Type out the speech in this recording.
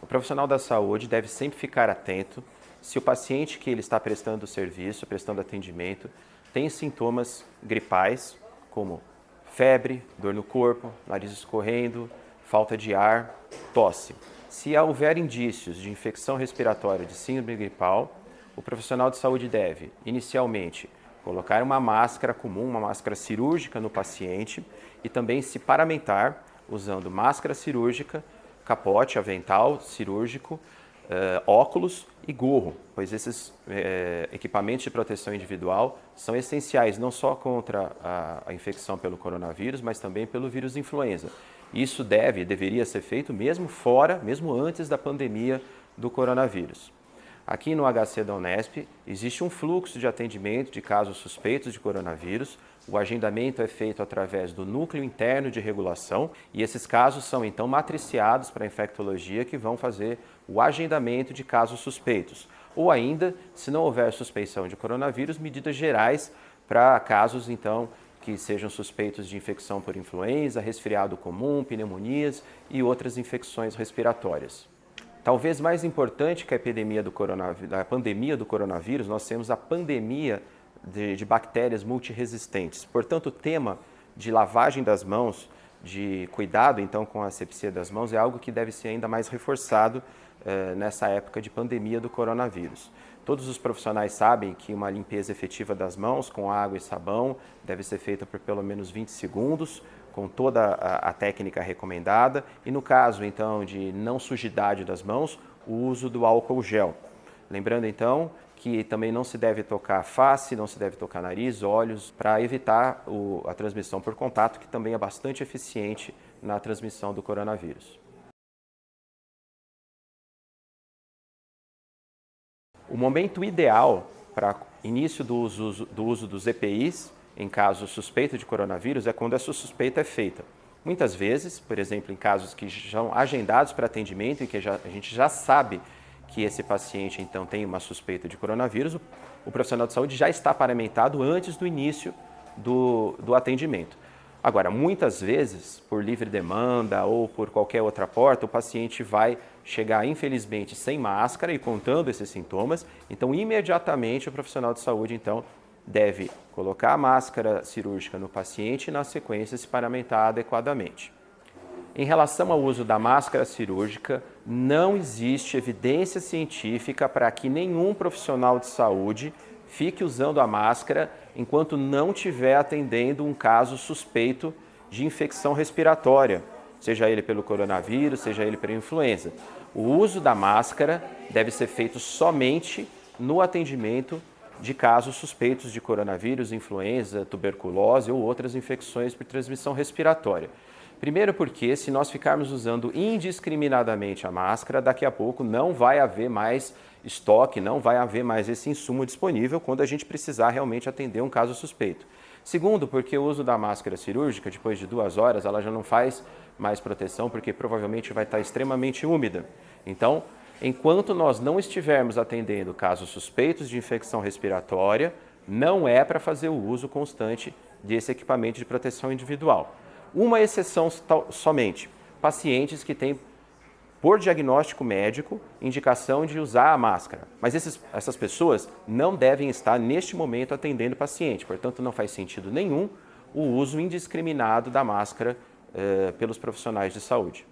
O profissional da saúde deve sempre ficar atento se o paciente que ele está prestando serviço, prestando atendimento, tem sintomas gripais, como febre, dor no corpo, nariz escorrendo, falta de ar, tosse. Se houver indícios de infecção respiratória de síndrome gripal, o profissional de saúde deve, inicialmente, colocar uma máscara comum, uma máscara cirúrgica no paciente e também se paramentar usando máscara cirúrgica, capote, avental cirúrgico, óculos e gorro, pois esses equipamentos de proteção individual são essenciais não só contra a infecção pelo coronavírus, mas também pelo vírus influenza. Isso deveria ser feito mesmo antes da pandemia do coronavírus. Aqui no HC da Unesp existe um fluxo de atendimento de casos suspeitos de coronavírus. O agendamento é feito através do núcleo interno de regulação e esses casos são então matriciados para a infectologia que vão fazer o agendamento de casos suspeitos. Ou ainda, se não houver suspeição de coronavírus, medidas gerais para casos então que sejam suspeitos de infecção por influenza, resfriado comum, pneumonias e outras infecções respiratórias. Talvez mais importante que a pandemia do coronavírus, nós temos a pandemia de bactérias multiresistentes. Portanto, o tema de lavagem das mãos, de cuidado então com a asepsia das mãos, é algo que deve ser ainda mais reforçado nessa época de pandemia do coronavírus. Todos os profissionais sabem que uma limpeza efetiva das mãos com água e sabão deve ser feita por pelo menos 20 segundos, com toda a técnica recomendada, e no caso, então, de não sujidade das mãos, o uso do álcool gel. Lembrando, então, que também não se deve tocar face, não se deve tocar nariz, olhos, para evitar a transmissão por contato, que também é bastante eficiente na transmissão do coronavírus. O momento ideal para início do uso dos EPIs, em caso suspeito de coronavírus, é quando essa suspeita é feita. Muitas vezes, por exemplo, em casos que são agendados para atendimento e que a gente já sabe que esse paciente então tem uma suspeita de coronavírus, o profissional de saúde já está paramentado antes do início do atendimento. Agora, muitas vezes, por livre demanda ou por qualquer outra porta, o paciente vai chegar, infelizmente, sem máscara e contando esses sintomas, então imediatamente o profissional de saúde então deve colocar a máscara cirúrgica no paciente e, na sequência, se paramentar adequadamente. Em relação ao uso da máscara cirúrgica, não existe evidência científica para que nenhum profissional de saúde fique usando a máscara enquanto não estiver atendendo um caso suspeito de infecção respiratória, seja ele pelo coronavírus, seja ele pela influenza. O uso da máscara deve ser feito somente no atendimento de casos suspeitos de coronavírus, influenza, tuberculose ou outras infecções por transmissão respiratória. Primeiro porque, se nós ficarmos usando indiscriminadamente a máscara, daqui a pouco não vai haver mais estoque, não vai haver mais esse insumo disponível quando a gente precisar realmente atender um caso suspeito. Segundo, porque o uso da máscara cirúrgica, depois de 2 horas, ela já não faz mais proteção, porque provavelmente vai estar extremamente úmida. Então, enquanto nós não estivermos atendendo casos suspeitos de infecção respiratória, não é para fazer o uso constante desse equipamento de proteção individual. Uma exceção somente, pacientes que têm, por diagnóstico médico, indicação de usar a máscara. Mas essas pessoas não devem estar, neste momento, atendendo o paciente. Portanto, não faz sentido nenhum o uso indiscriminado da máscara pelos profissionais de saúde.